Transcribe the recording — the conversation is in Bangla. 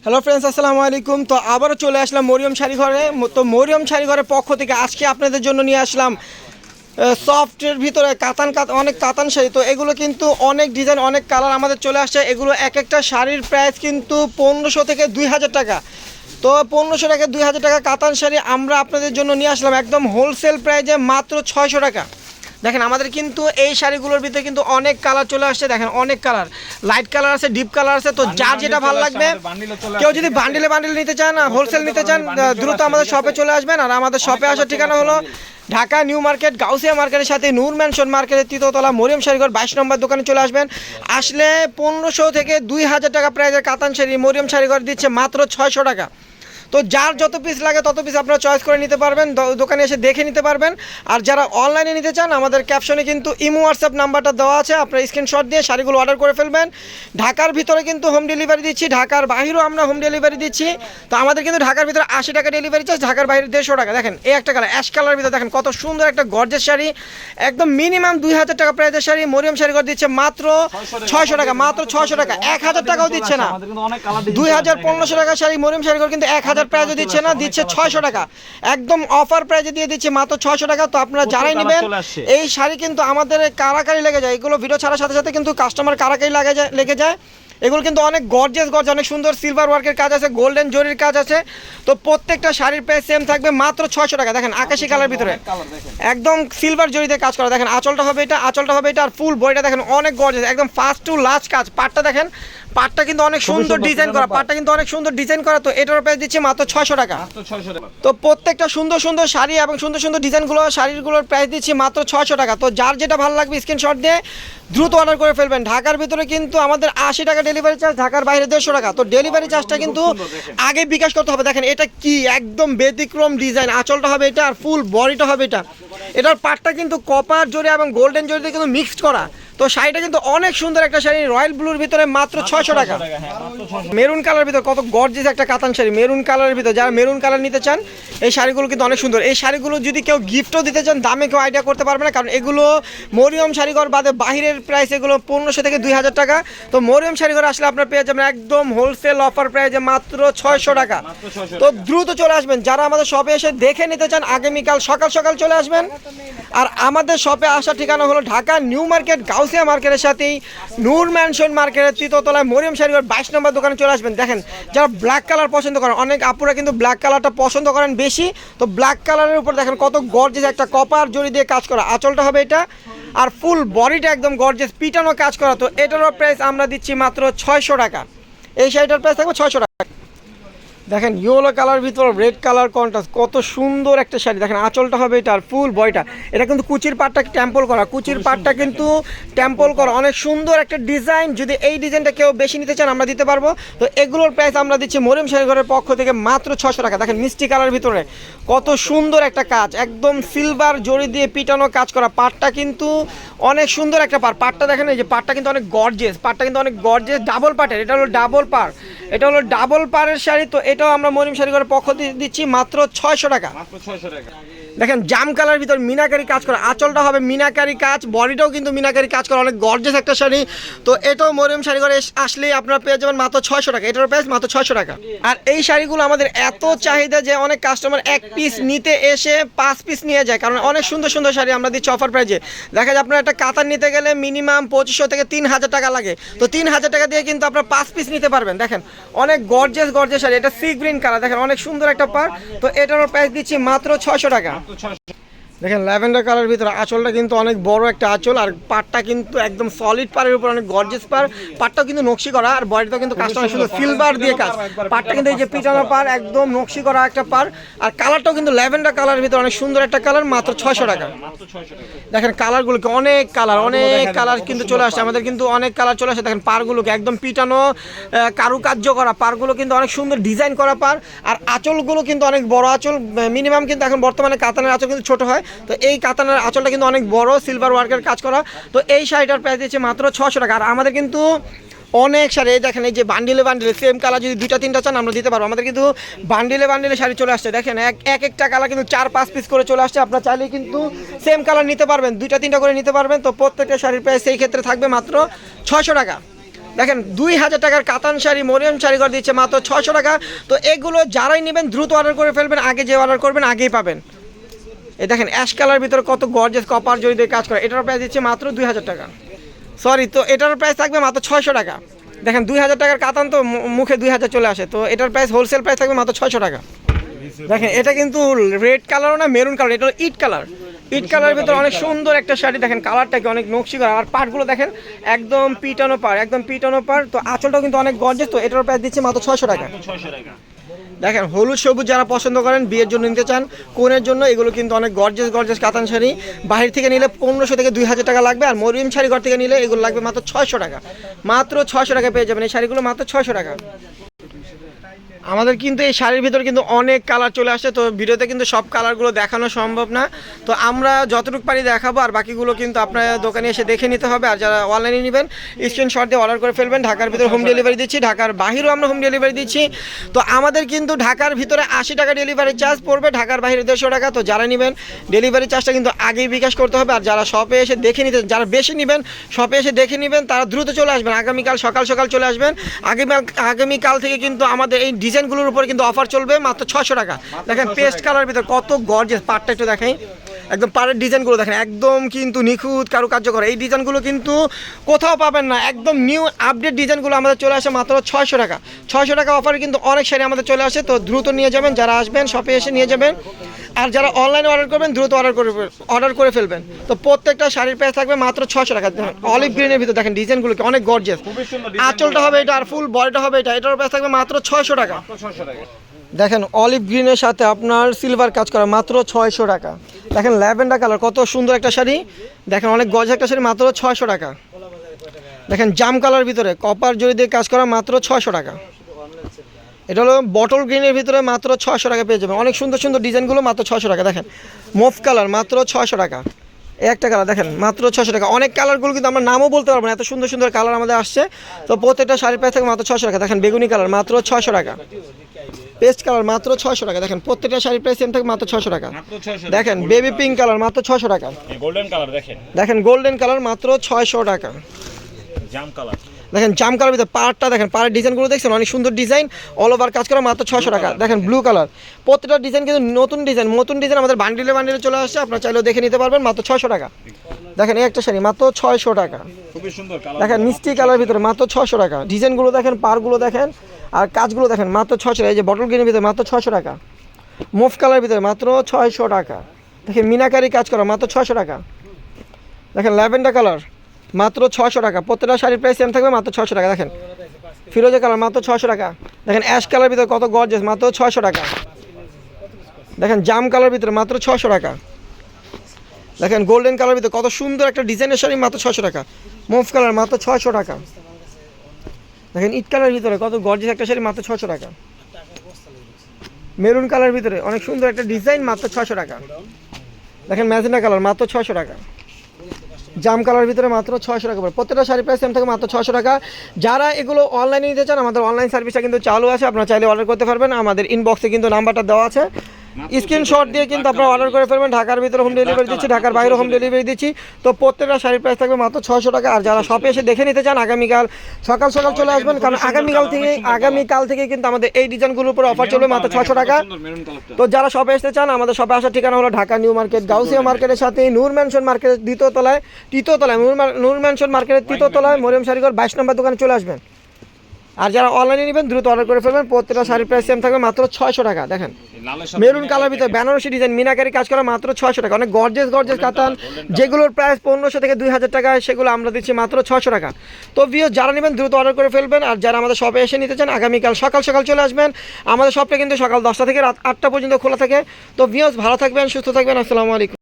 হ্যালো ফ্রেন্ডস, আসসালামু আলাইকুম। তো আবারও চলে আসলাম মরিয়ম শাড়ি ঘরে। তো মরিয়ম শাড়ি ঘরের পক্ষ থেকে আজকে আপনাদের জন্য নিয়ে আসলাম সফটের ভিতরে অনেক কাতান শাড়ি। তো এগুলো কিন্তু অনেক ডিজাইন, অনেক কালার আমাদের চলে আসছে। এগুলো এক একটা শাড়ির প্রাইস কিন্তু 1500 থেকে 2000 টাকা। তো 1500 টাকা 2000 টাকা কাতান শাড়ি আমরা আপনাদের জন্য নিয়ে আসলাম একদম হোলসেল প্রাইসে মাত্র 600 টাকা। দেখেন আমাদের কিন্তু এই শাড়িগুলোর ভিতরে কিন্তু অনেক কালার চলে আসছে। দেখেন অনেক কালার, লাইট কালার আছে, ডিপ কালার আছে। তো যার যেটা ভালো লাগবে, কেউ যদি বান্ডিলে নিতে চান, হোলসেল নিতে চান, দ্রুত আমাদের শপে চলে আসবেন। আর আমাদের শপে আসার ঠিকানা হলো ঢাকা নিউ মার্কেট, গাউসিয়া মার্কেটের সাথে নূর ম্যানশন মার্কেটের তৃতীয়তলা মরিয়ম শাড়িঘর 22 নম্বর দোকানে চলে আসবেন। আসলে 1500 থেকে 2000 টাকা প্রাইজের কাতান শাড়ি মরিয়ম শাড়িঘর দিচ্ছে মাত্র 600 টাকা। তো যার যত পিস লাগে তত পিস আপনারা চয়েস করে নিতে পারবেন, দোকানে এসে দেখে নিতে পারবেন। আর যারা অনলাইনে নিতে চান, আমাদের ক্যাপশনে কিন্তু ইমো হোয়াটসঅ্যাপ নাম্বারটা দেওয়া আছে, আপনারা স্ক্রিনশট দিয়ে শাড়িগুলো অর্ডার করে ফেলবেন। ঢাকার ভিতরে কিন্তু হোম ডেলিভারি দিচ্ছি, ঢাকার বাইরেও আমরা হোম ডেলিভারি দিচ্ছি। তো আমাদের কিন্তু ঢাকার ভিতরে 80 টাকা ডেলিভারি চার্জ, ঢাকার বাইরে 150 টাকা। দেখেন এই একটা কালার, অ্যাশ কালার ভিতরে দেখেন কত সুন্দর একটা গর্জেস শাড়ি, একদম মিনিমাম 2000 টাকা প্রাইসের শাড়ি মরিয়ম শাড়িঘর দিচ্ছে মাত্র 600 টাকা। মাত্র 600 টাকা, 1000 টাকাও দিচ্ছে না। 2500 টাকা শাড়ি মরিয়ম শাড়িঘর কিন্তু 1000 প্রাইসও দিচ্ছে না, দিচ্ছে 600 টাকা। একদম অফার প্রাইজে দিয়ে দিচ্ছে মাত্র 600 টাকা। তো আপনারা যারাই নেবেন এই শাড়ি কিন্তু আমাদের কারাকারি লেগে যায়, এগুলো ভিডিও ছাড়ার সাথে সাথে কিন্তু কাস্টমার কারাকারি লেগে যায়। এগুলো কিন্তু অনেক গর্জিয়াস, অনেক সুন্দর সিলভার ওয়ার্কের কাজ আছে, গোল্ডেন জরির কাজ আছে। তো প্রত্যেকটা শাড়ির প্রাইস সেম থাকবে মাত্র 600 টাকা। দেখেন আকাশি কালার ভিতরে একদম সিলভার জরিতে কাজ করা। দেখেন আঁচলটা হবে এটা, আর ফুল বডিটা দেখেন অনেক গর্জিয়াস, একদম ফার্স্ট টু লাস্ট কাজ। পাটটা দেখেন, পাটটা কিন্তু অনেক সুন্দর ডিজাইন করা। তো এটার প্রাইস দিচ্ছে মাত্র 600 টাকা। তো প্রত্যেকটা সুন্দর সুন্দর শাড়ি এবং সুন্দর সুন্দর শাড়িগুলোর প্রাইস দিচ্ছি মাত্র 600 টাকা। তো যার যেটা ভালো লাগবে স্ক্রিনশট দিয়ে দ্রুত অর্ডার করে ফেলবেন। ঢাকার ভিতরে কিন্তু আমাদের 80 টাকা ডেলিভারি চার্জ, ঢাকার বাইরে 150 টাকা। তো ডেলিভারি চার্জটা কিন্তু আগে বিকাশ করতে হবে। দেখেন এটা কি একদম ব্যতিক্রম ডিজাইন, আঁচলটা হবে এটা, আর ফুল বডিটা হবে এটা। এটার পাটটা কিন্তু কপার জরি এবং গোল্ডেন জরিতে কিন্তু মিক্সড করা। তো শাড়িটা কিন্তু অনেক সুন্দর একটা শাড়ি, রয়্যাল ব্লুর ভিতরে মাত্র 600 টাকা। মেরুন কালার ভিতরে কত গর্জিয়াস একটা কাতান শাড়ি, মেরুন কালারের ভিতরে। যারা মেরুন কালার নিতে চান, এই শাড়িগুলো কিন্তু অনেক সুন্দর। এই শাড়িগুলো যদি কেউ গিফটও দিতে চান, দামে কেউ আইডিয়া করতে পারবে না, কারণ এগুলো মরিয়ম শাড়িঘর বাদে বাহিরের প্রাইস এগুলো 1500 থেকে 2000 টাকা। তো মরিয়ম শাড়িঘর আসলে আপনার পেয়ে যাবেন একদম হোলসেল অফার প্রাইসে মাত্র 600 টাকা। তো দ্রুত চলে আসবেন। যারা আমাদের শপে এসে দেখে নিতে চান, আগামীকাল সকাল সকাল চলে আসবেন। আর আমাদের শপে আসার ঠিকানা হলো ঢাকা নিউ মার্কেট, গাউসিয়া মার্কেটের সাথেই নূর ম্যানশন মার্কেটের তৃতীয়তলায় মরিয়ম শাড়িঘর 22 নম্বর দোকানে চলে আসবেন। দেখেন যারা ব্ল্যাক কালার পছন্দ করেন, অনেক আপুরা কিন্তু ব্ল্যাক কালারটা পছন্দ করেন বেশি। তো ব্ল্যাক কালারের উপর দেখেন কত গর্জিয়াস একটা কপার জরি দিয়ে কাজ করা, আঁচলটা হবে এটা, আর ফুল বডিটা একদম গর্জিয়াস পিটানো কাজ করা। তো এটারও প্রাইস আমরা দিচ্ছি মাত্র 600 টাকা। এই শাড়িটার প্রাইস থাকবে 600 টাকা। দেখেন ইয়েলো কালার ভিতর রেড কালার কন্ট্রাস্ট, কত সুন্দর একটা শাড়ি। দেখেন আঁচলটা হবে এটা, আর ফুল বডিটা। এটা কিন্তু কুচির পাটটা টেম্পল করা, অনেক সুন্দর একটা ডিজাইন। যদি এই ডিজাইনটা কেউ বেশি নিতে চান আমরা দিতে পারবো। তো এগুলোর প্রাইস আমরা দিচ্ছি মরিয়ম শাড়িঘরের পক্ষ থেকে মাত্র 600 টাকা। দেখেন মিষ্টি কালার ভিতরে কত সুন্দর একটা কাজ, একদম সিলভার জরি দিয়ে পিটানো কাজ করা। পাটটা কিন্তু অনেক সুন্দর একটা পাটটা দেখেন, এই যে পাটটা কিন্তু অনেক গর্জিয়াস, ডাবল পাটের। এটা হলো ডাবল পাড়ের শাড়ি। তো এটাও আমরা মরিয়ম শাড়িঘরের পক্ষ থেকে দিচ্ছি মাত্র 600 টাকা। দেখেন জাম কালার ভিতর মিনাকারি কাজ করা, আঁচলটা হবে মিনাকারি কাজ, বডিটাও কিন্তু মিনাকারি কাজ করা, অনেক গর্জিয়াস একটা শাড়ি। তো এটাও মরিয়ম শাড়িঘরে আসলেই আপনারা পেয়ে যাবেন মাত্র 600 টাকা। এটার প্রাইস মাত্র 600 টাকা। আর এই শাড়িগুলো আমাদের এত চাহিদা যে অনেক কাস্টমার এক পিস নিতে এসে 5 পিস নিয়ে যায়, কারণ অনেক সুন্দর সুন্দর শাড়ি আমরা দিচ্ছি অফার প্রাইজে। দেখা যায় আপনার একটা কাতান নিতে গেলে মিনিমাম 2500 থেকে 3000 টাকা লাগে। তো 3000 টাকা দিয়ে কিন্তু আপনার 5 পিস নিতে পারবেন। দেখেন অনেক গর্জিয়াস শাড়ি, এটা সি গ্রিন কালার, দেখেন অনেক সুন্দর একটা পার। তো এটারও প্রাইস দিচ্ছি মাত্র 600 টাকা। দেখেন ল্যাভেন্ডার কালার ভিতরে আঁচলটা কিন্তু অনেক বড় একটা আঁচল, আর পাটটা কিন্তু একদম সলিড পাড়ের উপর অনেক গর্জিয়াস পাড়। পাটটাও কিন্তু নকশি করা, আর বডিটাও কিন্তু কাজটা অনেক সুন্দর সিলভার দিয়ে কাজ। পাটটা কিন্তু এই যে পিটানো পাড়, একদম নকশি করা একটা পাড়। আর কালারটাও কিন্তু ল্যাভেন্ডার কালারের ভিতরে অনেক সুন্দর একটা কালার, মাত্র 600 টাকা। দেখেন কালারগুলোকে অনেক কালার কিন্তু চলে আসছে, আমাদের কিন্তু অনেক কালার চলে আসে। দেখেন পাড়গুলোকে একদম পিটানো কারুকার্য করা, পাড়গুলো কিন্তু অনেক সুন্দর ডিজাইন করা পাড়। আর আঁচলগুলো কিন্তু অনেক বড় আঁচল, মিনিমাম কিন্তু এখন বর্তমানে কাতানের আঁচল কিন্তু ছোট হয়। তো এই কাতানের আঁচলটা কিন্তু অনেক বড়, সিলভার ওয়ার্কের কাজ করা। তো এই শাড়িটার প্রাইস দিচ্ছে মাত্র 600 টাকা। আর আমাদের কিন্তু অনেক শাড়ি, এই দেখেন এই যে বান্ডিলে সেম কালার যদি 2-3টা চান আমরা দিতে পারবো। আমাদের কিন্তু বান্ডিলে শাড়ি চলে আসছে। দেখেন একটা কালার কিন্তু 4-5 পিস করে চলে আসছে। আপনারা চাইলে কিন্তু সেম কালার নিতে পারবেন, 2-3টা করে নিতে পারবেন। তো প্রত্যেকটা শাড়ির প্রাইস সেই ক্ষেত্রে থাকবে মাত্র 600 টাকা। দেখেন 2000 টাকার কাতান শাড়ি মরিয়ম শাড়িঘর দিচ্ছে মাত্র 600 টাকা। তো এগুলো যারাই নেবেন দ্রুত অর্ডার করে ফেলবেন, আগে যে অর্ডার করবেন আগেই পাবেন। এই দেখেন অ্যাশ কালার ভিতরে কত গর্জিয়াস কপার জড়ি দিয়ে কাজ করে, এটার প্রাইস দিচ্ছে মাত্র 2000 টাকা। সরি, তো এটার প্রাইস থাকবে মাত্র 600 টাকা। দেখেন 2000 টাকার কাতান তো মুখে 2000 চলে আসে, তো এটার প্রাইস হোলসেল প্রাইস থাকবে মাত্র 600 টাকা। দেখেন এটা কিন্তু রেড কালারও না মেরুন কালার, এটা ইট কালার। ইট কালারের ভিতরে অনেক সুন্দর একটা শাড়ি, দেখেন কালারটাকে অনেক নকশি করা, আর পাটগুলো দেখেন একদম পিটানো পাড়, একদম পিটানো পাড়। তো আঁচলটাও কিন্তু অনেক গর্জিয়াস, তো এটার প্রাইস দিচ্ছে মাত্র 600 টাকা। দেখেন হলুদ সবুজ যারা পছন্দ করেন, বিয়ের জন্য নিতে চান, কোনের জন্য, এগুলো কিন্তু অনেক গর্জিয়াস কাতান শাড়ি। বাহির থেকে নিলে 1500 থেকে 2000 টাকা লাগবে, আর মরিয়ম শাড়ি ঘর থেকে নিলে এগুলো লাগবে মাত্র 600 টাকা। মাত্র 600 টাকা পেয়ে যাবেন এই শাড়িগুলো, মাত্র 600 টাকা। আমাদের কিন্তু এই শাড়ির ভিতরে কিন্তু অনেক কালার চলে আসে, তো ভিডিওতে কিন্তু সব কালারগুলো দেখানো সম্ভব না, তো আমরা যতটুকু পারি দেখাবো, আর বাকিগুলো কিন্তু আপনার দোকানে এসে দেখে নিতে হবে। আর যারা অনলাইনে নেবেন স্ক্রিনশট দিয়ে অর্ডার করে ফেলবেন। ঢাকার ভিতরে হোম ডেলিভারি দিচ্ছি, ঢাকার বাহিরেও আমরা হোম ডেলিভারি দিচ্ছি। তো আমাদের কিন্তু ঢাকার ভিতরে 80 টাকা ডেলিভারি চার্জ পড়বে, ঢাকার বাইরে 150 টাকা। তো যারা নেবেন ডেলিভারি চার্জটা কিন্তু আগেই বিকাশ করতে হবে। আর যারা শপে এসে দেখে নিতে, যারা বেশি নেবেন শপে এসে দেখে নেবেন, তারা দ্রুত চলে আসবেন, আগামীকাল সকাল সকাল চলে আসবেন। আগামীকাল থেকে কিন্তু আমাদের এই ডিজাইনগুলোর উপরে কিন্তু অফার চলবে মাত্র 600 টাকা। দেখেন পেস্ট কালার ভিতরে কত গর্জিয়াস, পাড়টা একটু দেখাই, একদম পাড়ের ডিজাইনগুলো দেখেন একদম কিন্তু নিখুঁত কারুকার্য করা। এই ডিজাইনগুলো কিন্তু কোথাও পাবেন না, একদম নিউ আপডেট ডিজাইনগুলো আমাদের চলে আসে মাত্র 600 টাকা। 600 টাকা অফারে কিন্তু অনেক শাড়ি আমাদের চলে আসে, তো দ্রুত নিয়ে যাবেন, যারা আসবেন শপে এসে নিয়ে যাবেন। আর যারা অনলাইনে অর্ডার করবেন দ্রুত অর্ডার করে ফেলবেন। তো প্রত্যেকটা শাড়ির প্রাইস থাকবে মাত্র 600 টাকা। অলিভ গ্রিনের ভিতরে দেখেন ডিজাইনগুলো অনেক গর্জিয়াস, আঁচলটা হবে এটা, আর ফুল বডিটা হবে এটা, এটার প্রাইস থাকবে মাত্র 600 টাকা। দেখেন অলিভ গ্রিনের সাথে আপনার সিলভার কাজ করা, মাত্র 600 টাকা। দেখেন ল্যাভেন্ডার কালার কত সুন্দর একটা শাড়ি, দেখেন অনেক গর্জিয়াস একটা শাড়ি, মাত্র 600 টাকা। দেখেন জাম কালার ভিতরে কপার জড়ি দিয়ে কাজ করা, মাত্র 600 টাকা। এটা হলো বটল গ্রিনের ভিতরে, মাত্র 600 টাকা পেয়ে যাবেন। অনেক সুন্দর সুন্দর ডিজাইনগুলো মাত্র 600 টাকা। দেখেন মুভ কালার, মাত্র 600 টাকা। একটা কালার দেখেন মাত্র 600 টাকা। অনেক কালারগুলো কিন্তু আমরা নামও বলতে পারবো না, এত সুন্দর সুন্দর কালার আমাদের আসছে। তো প্রত্যেকটা শাড়ির প্রাইস থাকে মাত্র 600 টাকা। দেখেন বেগুনি কালার, মাত্র 600 টাকা। পেস্ট কালার, মাত্র 600 টাকা। দেখেন প্রত্যেকটা শাড়ির প্রাইস সেম থাকে, মাত্র 600 টাকা। দেখেন বেবি পিঙ্ক কালার, মাত্র 600 টাকা। গোল্ডেন কালার দেখেন গোল্ডেন কালার, মাত্র 600 টাকা। জাম কালার, দেখেন জাম কালার ভিতরে পাড়টা দেখেন, পাড়ের ডিজাইনগুলো দেখছেন অনেক সুন্দর ডিজাইন, অল ওভার কাজ করা, মাত্র 600 টাকা। দেখেন ব্লু কালার, প্রত্যেকটা ডিজাইন কিন্তু নতুন ডিজাইন আমাদের বান্ডিলে চলে আসছে, আপনারা চাইলেও দেখে নিতে পারবেন, মাত্র 600 টাকা। দেখেন এই একটা শাড়ি মাত্র 600 টাকা। খুবই সুন্দর কালার, দেখেন মিষ্টি কালার ভিতরে মাত্র 600 টাকা। ডিজাইনগুলো দেখেন, পাড়গুলো দেখেন, আর কাজগুলো দেখেন, মাত্র 600 টাকা। এই যে বটল গ্রিনের ভিতরে মাত্র 600 টাকা। মুভ কালার ভিতরে মাত্র 600 টাকা। দেখেন মিনাকারি কাজ করা, মাত্র 600 টাকা। দেখেন ল্যাভেন্ডার কালার, মাত্র 600 টাকা। প্রত্যেকটা শাড়ির প্রাইস সেম থাকবে, মাত্র 600 টাকা। দেখেন ফিরোজা কালার, মাত্র 600 টাকা। দেখেন অ্যাশ কালার ভিতরে কত গর্জিয়াস, মাত্র 600 টাকা। দেখেন জাম কালার ভিতরে মাত্র 600 টাকা। দেখেন গোল্ডেন কালার ভিতরে কত সুন্দর একটা ডিজাইনের শাড়ি, মাত্র 600 টাকা। মুভ কালার, মাত্র 600 টাকা। দেখেন ইট কালার ভিতরে কত গর্জিয়াস একটা শাড়ি, মাত্র 600 টাকা। মেরুন কালার ভিতরে অনেক সুন্দর একটা ডিজাইন, মাত্র 600 টাকা। দেখেন ম্যাজেন্ডা কালার, মাত্র 600 টাকা। জাম কালার ভিতরে মাত্র 600 টাকা পড়ে। প্রত্যেকটা শাড়ি প্রাইস সেম থাকে, মাত্র 600 টাকা। যারা এগুলো অনলাইনে নিতে চান, আমাদের অনলাইন সার্ভিসটা কিন্তু চালু আছে, আপনারা চাইলে অর্ডার করতে পারবেন। আমাদের ইনবক্সে কিন্তু নাম্বারটা দেওয়া আছে, স্ক্রিনশট দিয়ে কিন্তু আপনারা অর্ডার করে ফেলবেন। ঢাকার ভিতরে হোম ডেলিভারি দিচ্ছি, ঢাকার বাইরে হোম ডেলিভারি দিচ্ছি। তো প্রত্যেকটা শাড়ির প্রাইস থাকবে মাত্র 600 টাকা। আর যারা শপে এসে দেখে নিতে চান, আগামীকাল সকাল সকাল চলে আসবেন, কারণ আগামীকাল থেকে কিন্তু আমাদের এই ডিজাইনগুলোর উপর অফার চলবে, মাত্র 600 টাকা। তো যারা শপে আসতে চান, আমাদের শপে আসার ঠিকানা হলো ঢাকা নিউ মার্কেট, গাউসিয়া মার্কেটের সাথে নূর ম্যানশন মার্কেটের তৃতীয়তলায় নূর ম্যানশন মার্কেটের তৃতীয়তলায় মরিয়ম শাড়িঘর 22 নম্বর দোকানে চলে আসবেন। আর যারা অনলাইনে নেবেন দ্রুত অর্ডার করে ফেলবেন। প্রত্যেকটা শাড়ির প্রাইস সেম থাকবে, মাত্র 600 টাকা। দেখেন মেরুন কালার ভিতরে বেনারসি ডিজাইন মিনাকারি কাজ করা, মাত্র 600 টাকা। অনেক গর্জিয়াস কাতান, যেগুলোর প্রাইস 1500 থেকে 2000 টাকা, সেগুলো আমরা দিচ্ছি মাত্র 600 টাকা। তো ভিউয়ার্স যারা নেবেন দ্রুত অর্ডার করে ফেলবেন। আর যারা আমাদের শপে এসে নিতে চান, আগামীকাল সকাল সকাল চলে আসবেন। আমাদের শপটা কিন্তু সকাল 10টা থেকে রাত 8টা পর্যন্ত খোলা থাকে। তো ভিউয়ার্স ভালো থাকবেন, সুস্থ থাকবেন, আসসালামু আলাইকুম।